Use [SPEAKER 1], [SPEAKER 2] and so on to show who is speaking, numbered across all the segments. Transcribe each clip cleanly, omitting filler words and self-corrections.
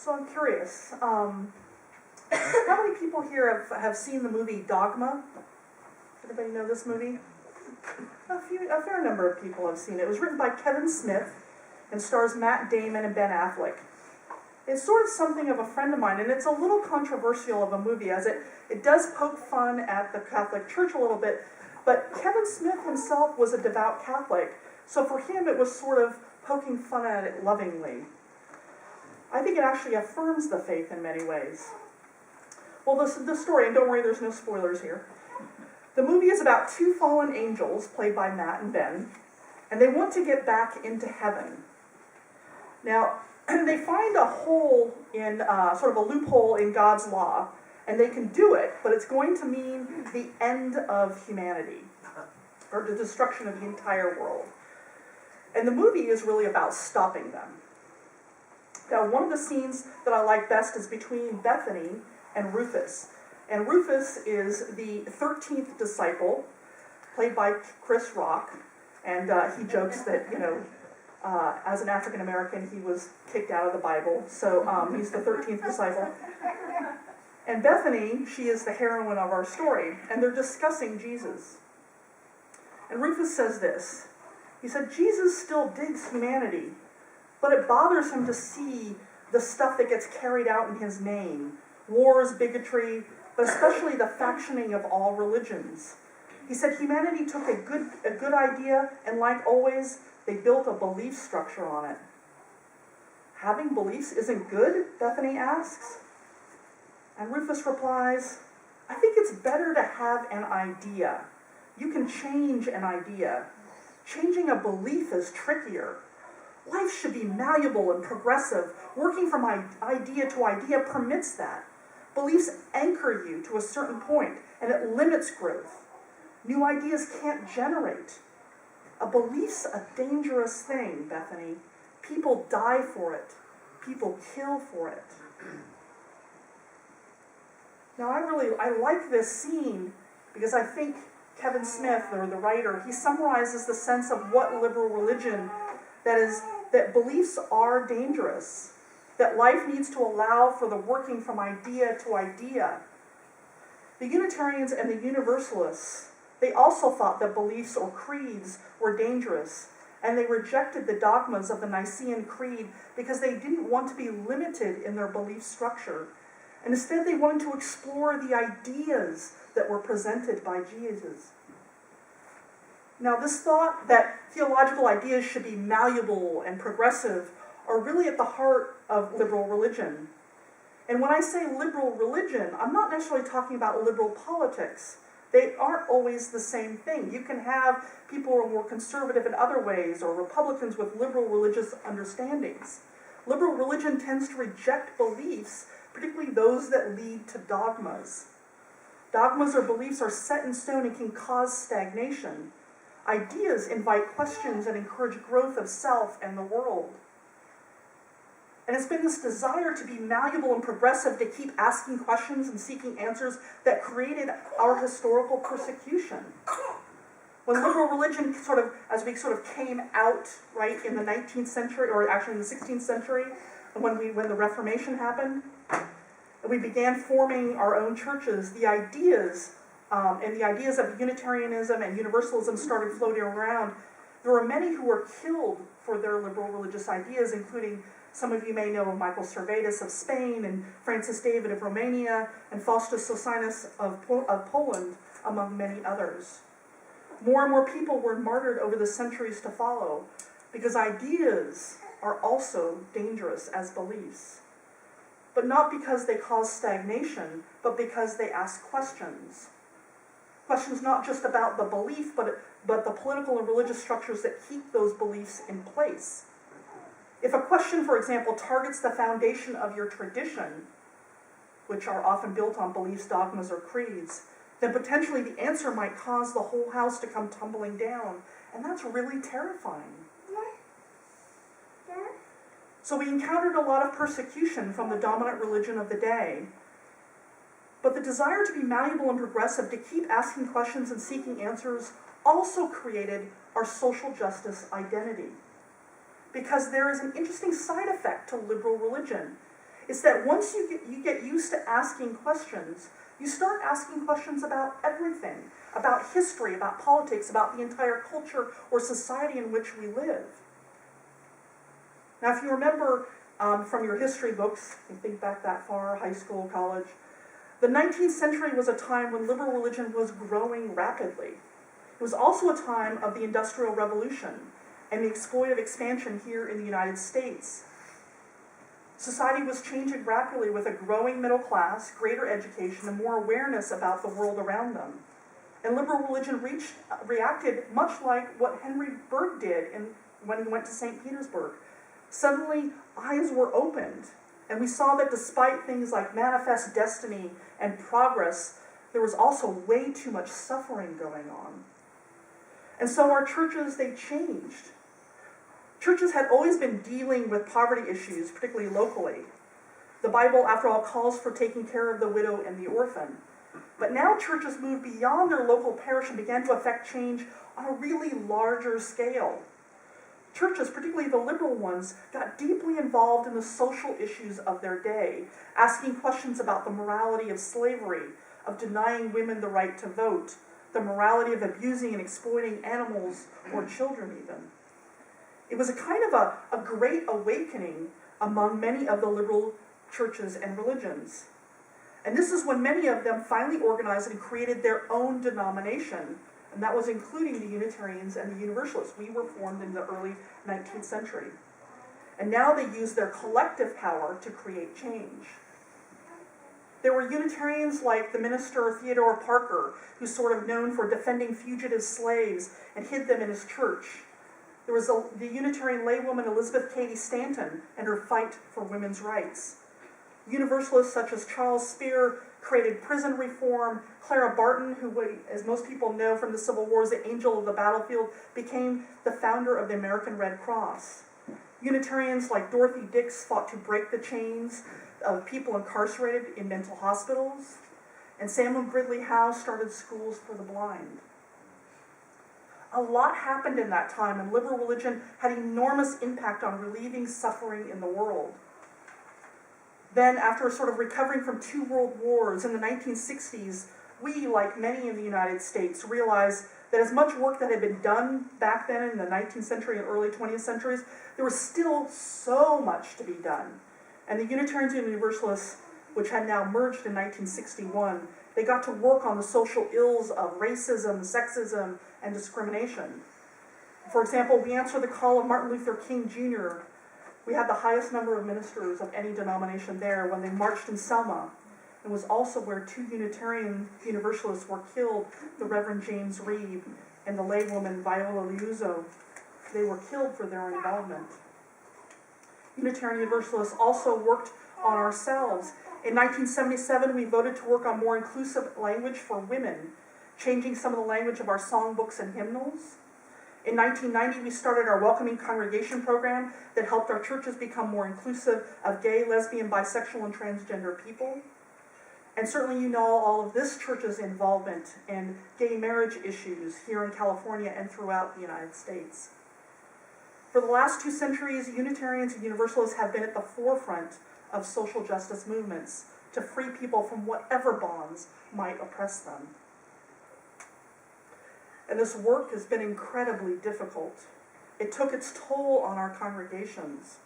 [SPEAKER 1] So I'm curious, how many people here have seen the movie Dogma? Anybody know this movie? A fair number of people have seen it. It was written by Kevin Smith and stars Matt Damon and Ben Affleck. It's sort of something of a friend of mine, and it's a little controversial of a movie, as it does poke fun at the Catholic Church a little bit, but Kevin Smith himself was a devout Catholic, so for him it was sort of poking fun at it lovingly. I think it actually affirms the faith in many ways. Well, the story, and don't worry, there's no spoilers here. The movie is about two fallen angels, played by Matt and Ben, and they want to get back into heaven. Now, they find a hole in, sort of a loophole in God's law, and they can do it, but it's going to mean the end of humanity, or the destruction of the entire world. And the movie is really about stopping them. Now, one of the scenes that I like best is between Bethany and Rufus. And Rufus is the 13th disciple, played by Chris Rock, and he jokes that, as an African American, he was kicked out of the Bible, so he's the 13th disciple. And Bethany, she is the heroine of our story, and they're discussing Jesus. And Rufus says this. He said, Jesus still digs humanity, but it bothers him to see the stuff that gets carried out in his name. Wars, bigotry, but especially the factioning of all religions. He said humanity took a good idea, and like always, they built a belief structure on it. Having beliefs isn't good, Bethany asks. And Rufus replies, I think it's better to have an idea. You can change an idea. Changing a belief is trickier. Life should be malleable and progressive. Working from idea to idea permits that. Beliefs anchor you to a certain point, and it limits growth. New ideas can't generate. A belief's a dangerous thing, Bethany. People die for it. People kill for it. Now, I like this scene because I think Kevin Smith, or the writer, he summarizes the sense of what liberal religion, that beliefs are dangerous, that life needs to allow for the working from idea to idea. The Unitarians and the Universalists, they also thought that beliefs or creeds were dangerous, and they rejected the dogmas of the Nicene Creed because they didn't want to be limited in their belief structure. And instead, they wanted to explore the ideas that were presented by Jesus. Now, this thought that theological ideas should be malleable and progressive are really at the heart of liberal religion. And when I say liberal religion, I'm not necessarily talking about liberal politics. They aren't always the same thing. You can have people who are more conservative in other ways, or Republicans with liberal religious understandings. Liberal religion tends to reject beliefs, particularly those that lead to dogmas. Dogmas or beliefs are set in stone and can cause stagnation. Ideas invite questions and encourage growth of self and the world. And it's been this desire to be malleable and progressive, to keep asking questions and seeking answers, that created our historical persecution. When liberal religion as we came out, right, in the 19th century, or actually in the 16th century, when the Reformation happened, and we began forming our own churches, the ideas of Unitarianism and Universalism started floating around. There were many who were killed for their liberal religious ideas, including some of you may know of Michael Servetus of Spain, and Francis David of Romania, and Faustus Socinus of Poland, among many others. More and more people were martyred over the centuries to follow, because ideas are also dangerous as beliefs. But not because they cause stagnation, but because they ask questions. Questions not just about the belief, but the political and religious structures that keep those beliefs in place. If a question, for example, targets the foundation of your tradition, which are often built on beliefs, dogmas, or creeds, then potentially the answer might cause the whole house to come tumbling down, and that's really terrifying. So we encountered a lot of persecution from the dominant religion of the day. But the desire to be malleable and progressive, to keep asking questions and seeking answers, also created our social justice identity. Because there is an interesting side effect to liberal religion. is that once you get used to asking questions, you start asking questions about everything, about history, about politics, about the entire culture or society in which we live. Now, if you remember from your history books, you think back that far, high school, college, the 19th century was a time when liberal religion was growing rapidly. It was also a time of the Industrial Revolution and the exploitative expansion here in the United States. Society was changing rapidly with a growing middle class, greater education, and more awareness about the world around them. And liberal religion reacted much like what Henry Bergh did when he went to St. Petersburg. Suddenly, eyes were opened, and we saw that despite things like manifest destiny and progress, there was also way too much suffering going on. And so our churches, they changed. Churches had always been dealing with poverty issues, particularly locally. The Bible, after all, calls for taking care of the widow and the orphan. But now churches moved beyond their local parish and began to affect change on a really larger scale. Churches, particularly the liberal ones, got deeply involved in the social issues of their day, asking questions about the morality of slavery, of denying women the right to vote, the morality of abusing and exploiting animals or children even. It was a kind of a great awakening among many of the liberal churches and religions. And this is when many of them finally organized and created their own denomination, and that was including the Unitarians and the Universalists. We were formed in the early 19th century. And now they use their collective power to create change. There were Unitarians like the minister Theodore Parker, who's sort of known for defending fugitive slaves and hid them in his church. There was the Unitarian laywoman Elizabeth Cady Stanton and her fight for women's rights. Universalists such as Charles Spear created prison reform. Clara Barton, who, as most people know from the Civil War, is the angel of the battlefield, became the founder of the American Red Cross. Unitarians like Dorothy Dix fought to break the chains of people incarcerated in mental hospitals. And Samuel Gridley Howe started schools for the blind. A lot happened in that time, and liberal religion had enormous impact on relieving suffering in the world. Then, after sort of recovering from 2 world wars in the 1960s, we, like many in the United States, realized that as much work that had been done back then in the 19th century and early 20th centuries, there was still so much to be done. And the Unitarians and Universalists, which had now merged in 1961, they got to work on the social ills of racism, sexism, and discrimination. For example, we answered the call of Martin Luther King Jr. We had the highest number of ministers of any denomination there when they marched in Selma. It was also where 2 Unitarian Universalists were killed, the Reverend James Reeb and the laywoman Viola Liuzzo. They were killed for their involvement. Unitarian Universalists also worked on ourselves. In 1977, we voted to work on more inclusive language for women, changing some of the language of our songbooks and hymnals. In 1990, we started our Welcoming Congregation program that helped our churches become more inclusive of gay, lesbian, bisexual, and transgender people. And certainly you know all of this church's involvement in gay marriage issues here in California and throughout the United States. For the last 2 centuries, Unitarians and Universalists have been at the forefront of social justice movements to free people from whatever bonds might oppress them. And this work has been incredibly difficult. It took its toll on our congregations.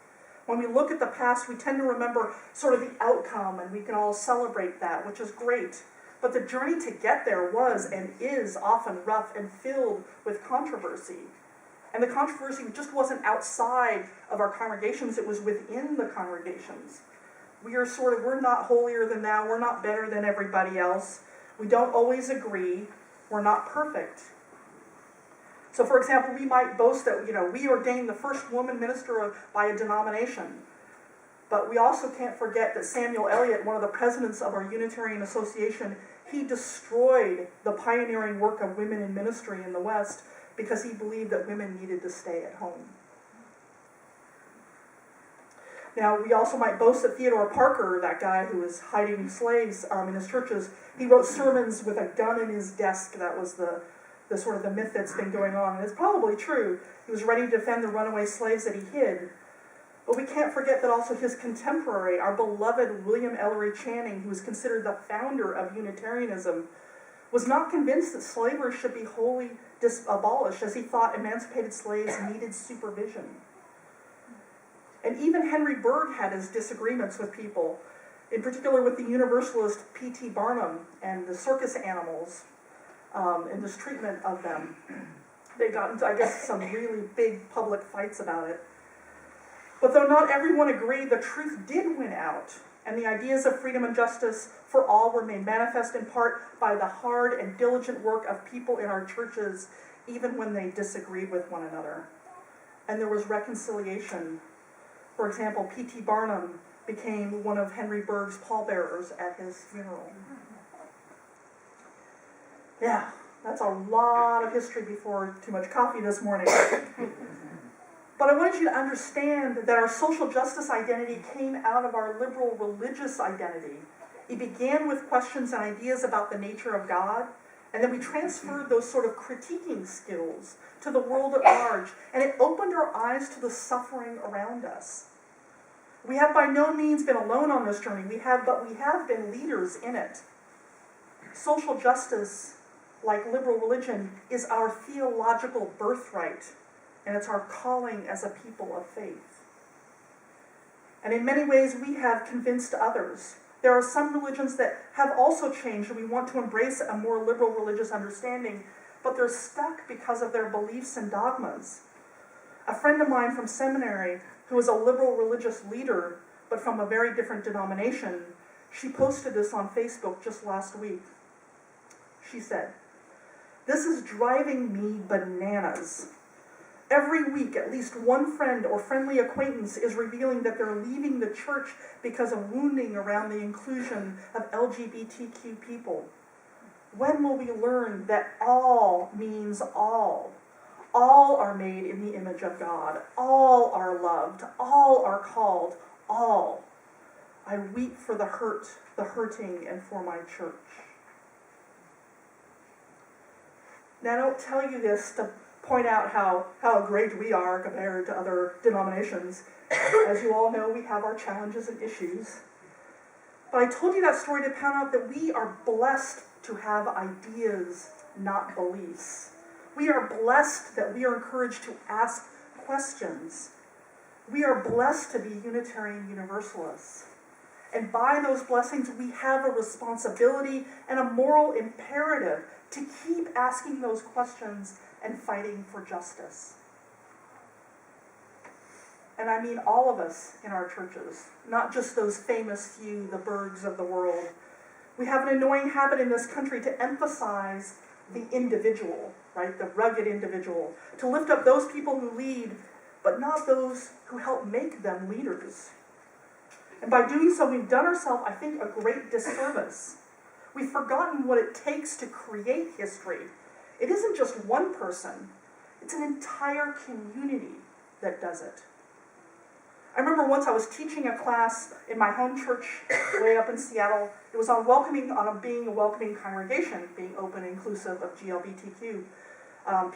[SPEAKER 1] When we look at the past, we tend to remember sort of the outcome, and we can all celebrate that, which is great. But the journey to get there was and is often rough and filled with controversy. And the controversy just wasn't outside of our congregations, it was within the congregations. We're not holier than thou, we're not better than everybody else. We don't always agree, we're not perfect. So for example, we might boast that, we ordained the first woman minister by a denomination. But we also can't forget that Samuel Eliot, one of the presidents of our Unitarian Association, he destroyed the pioneering work of women in ministry in the West because he believed that women needed to stay at home. Now, we also might boast that Theodore Parker, that guy who was hiding slaves in his churches, he wrote sermons with a gun in his desk. That was the sort of the myth that's been going on. And it's probably true. He was ready to defend the runaway slaves that he hid. But we can't forget that also his contemporary, our beloved William Ellery Channing, who is considered the founder of Unitarianism, was not convinced that slavery should be wholly abolished, as he thought emancipated slaves needed supervision. And even Henry Bergh had his disagreements with people, in particular with the Universalist P.T. Barnum and the circus animals, and this treatment of them. They got into, I guess, some really big public fights about it. But though not everyone agreed, the truth did win out, and the ideas of freedom and justice for all were made manifest in part by the hard and diligent work of people in our churches, even when they disagreed with one another. And there was reconciliation. For example, P.T. Barnum became one of Henry Bergh's pallbearers at his funeral. Yeah, that's a lot of history before too much coffee this morning. But I wanted you to understand that our social justice identity came out of our liberal religious identity. It began with questions and ideas about the nature of God, and then we transferred those sort of critiquing skills to the world at large, and it opened our eyes to the suffering around us. We have by no means been alone on this journey, but we have been leaders in it. Social justice, like liberal religion, is our theological birthright, and it's our calling as a people of faith. And in many ways, we have convinced others. There are some religions that have also changed, and we want to embrace a more liberal religious understanding, but they're stuck because of their beliefs and dogmas. A friend of mine from seminary, who was a liberal religious leader, but from a very different denomination, she posted this on Facebook just last week. She said, "This is driving me bananas. Every week, at least one friend or friendly acquaintance is revealing that they're leaving the church because of wounding around the inclusion of LGBTQ people. When will we learn that all means all? All are made in the image of God. All are loved. All are called. All. I weep for the hurt, the hurting, and for my church." Now, I don't tell you this to point out how great we are compared to other denominations. As you all know, we have our challenges and issues. But I told you that story to point out that we are blessed to have ideas, not beliefs. We are blessed that we are encouraged to ask questions. We are blessed to be Unitarian Universalists. And by those blessings, we have a responsibility and a moral imperative to keep asking those questions and fighting for justice. And I mean all of us in our churches, not just those famous few, the Berghs of the world. We have an annoying habit in this country to emphasize the individual, right? The rugged individual. To lift up those people who lead, but not those who help make them leaders. And by doing so, we've done ourselves, I think, a great disservice. We've forgotten what it takes to create history. It isn't just one person. It's an entire community that does it. I remember once I was teaching a class in my home church way up in Seattle. It was on being a welcoming congregation, being open, inclusive of GLBTQ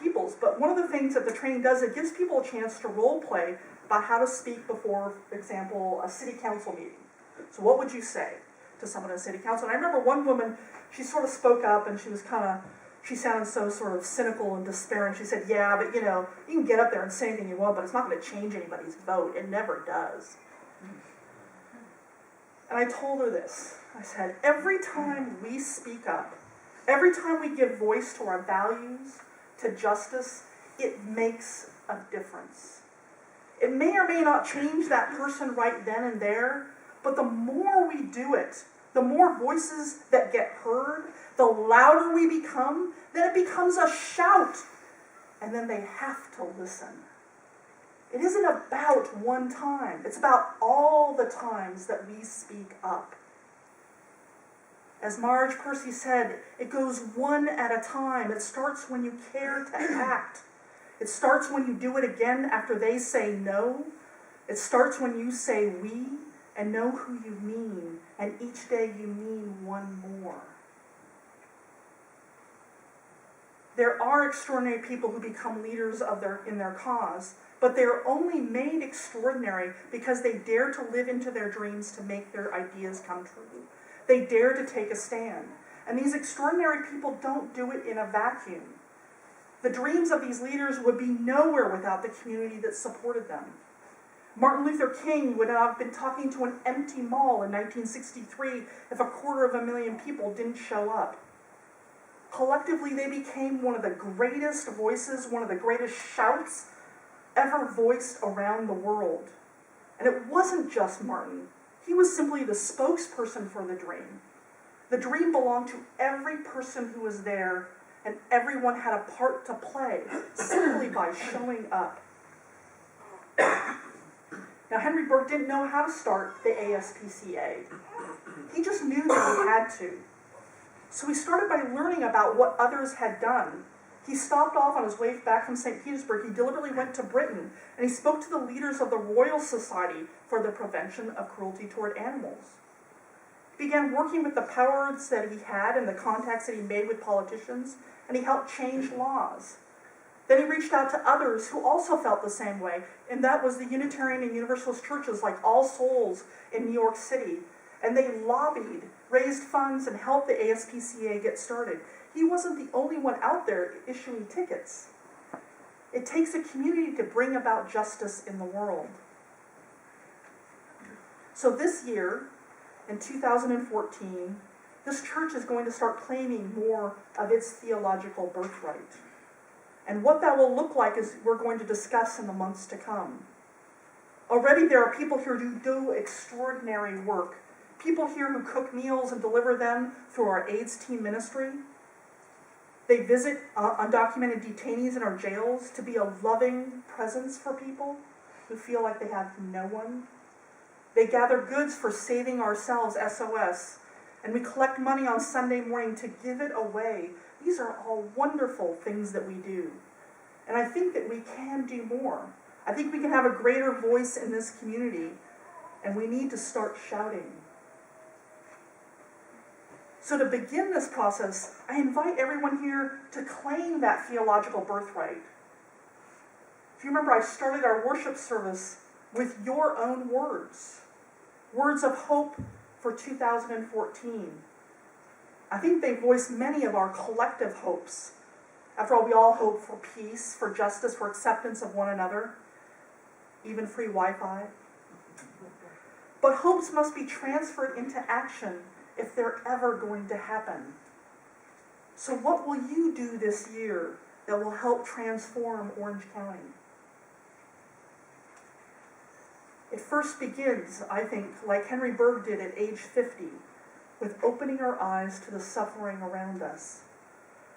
[SPEAKER 1] peoples. But one of the things that the training does, it gives people a chance to role play about how to speak before, for example, a city council meeting. So what would you say to someone in city council? And I remember one woman, she sort of spoke up, and she sounded so sort of cynical and despairing. She said, "Yeah, but you can get up there and say anything you want, but it's not going to change anybody's vote. It never does." And I told her this. I said, every time we speak up, every time we give voice to our values, to justice, it makes a difference. It may or may not change that person right then and there, but the more we do it, the more voices that get heard, the louder we become, then it becomes a shout. And then they have to listen. It isn't about one time. It's about all the times that we speak up. As Marge Percy said, it goes one at a time. It starts when you care to act. It starts when you do it again after they say no. It starts when you say we and know who you mean, and each day you mean one more. There are extraordinary people who become leaders in their cause, but they are only made extraordinary because they dare to live into their dreams to make their ideas come true. They dare to take a stand. And these extraordinary people don't do it in a vacuum. The dreams of these leaders would be nowhere without the community that supported them. Martin Luther King would not have been talking to an empty mall in 1963 if 250,000 people didn't show up. Collectively, they became one of the greatest voices, one of the greatest shouts ever voiced around the world. And it wasn't just Martin. He was simply the spokesperson for the dream. The dream belonged to every person who was there, and everyone had a part to play simply by showing up. Now, Henry Burke didn't know how to start the ASPCA. He just knew that he had to. So he started by learning about what others had done. He stopped off on his way back from St. Petersburg. He deliberately went to Britain, and he spoke to the leaders of the Royal Society for the Prevention of Cruelty Toward Animals. He began working with the powers that he had and the contacts that he made with politicians, and he helped change laws. Then he reached out to others who also felt the same way, and that was the Unitarian and Universalist churches like All Souls in New York City. And they lobbied, raised funds, and helped the ASPCA get started. He wasn't the only one out there issuing tickets. It takes a community to bring about justice in the world. So this year, in 2014, this church is going to start claiming more of its theological birthright. And what that will look like is we're going to discuss in the months to come. Already there are people here who do extraordinary work. People here who cook meals and deliver them through our AIDS team ministry. They visit undocumented detainees in our jails to be a loving presence for people who feel like they have no one. They gather goods for Saving Ourselves, SOS, and we collect money on Sunday morning to give it away. These are all wonderful things that we do. And I think that we can do more. I think we can have a greater voice in this community, and we need to start shouting. So to begin this process, I invite everyone here to claim that theological birthright. If you remember, I started our worship service with your own words. Words of hope for 2014. I think they voice many of our collective hopes. After all, we all hope for peace, for justice, for acceptance of one another, even free Wi-Fi. But hopes must be transferred into action if they're ever going to happen. So what will you do this year that will help transform Orange County? It first begins, I think, like Henry Berg did at age 50, with opening our eyes to the suffering around us.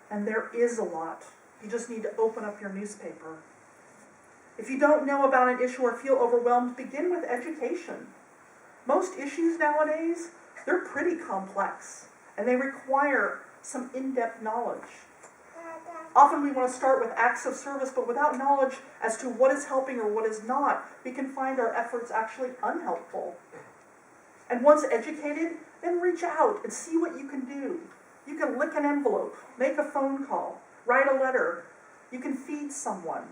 [SPEAKER 1] And there is a lot. You just need to open up your newspaper. If you don't know about an issue or feel overwhelmed, begin with education. Most issues nowadays, they're pretty complex, and they require some in-depth knowledge. Often we want to start with acts of service, but without knowledge as to what is helping or what is not, we can find our efforts actually unhelpful. And once educated, then reach out and see what you can do. You can lick an envelope, make a phone call, write a letter. You can feed someone.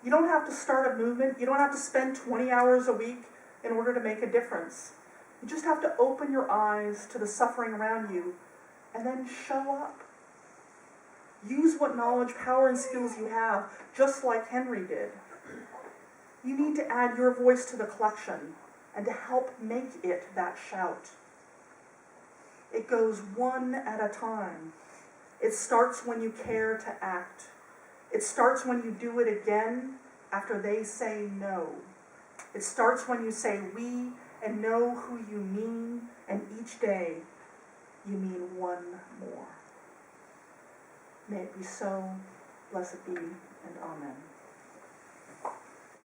[SPEAKER 1] You don't have to start a movement. You don't have to spend 20 hours a week in order to make a difference. You just have to open your eyes to the suffering around you and then show up. Use what knowledge, power, and skills you have, just like Henry did. You need to add your voice to the collection and to help make it that shout. It goes one at a time. It starts when you care to act. It starts when you do it again after they say no. It starts when you say we and know who you mean, and each day you mean one more. May it be so, blessed be, and amen.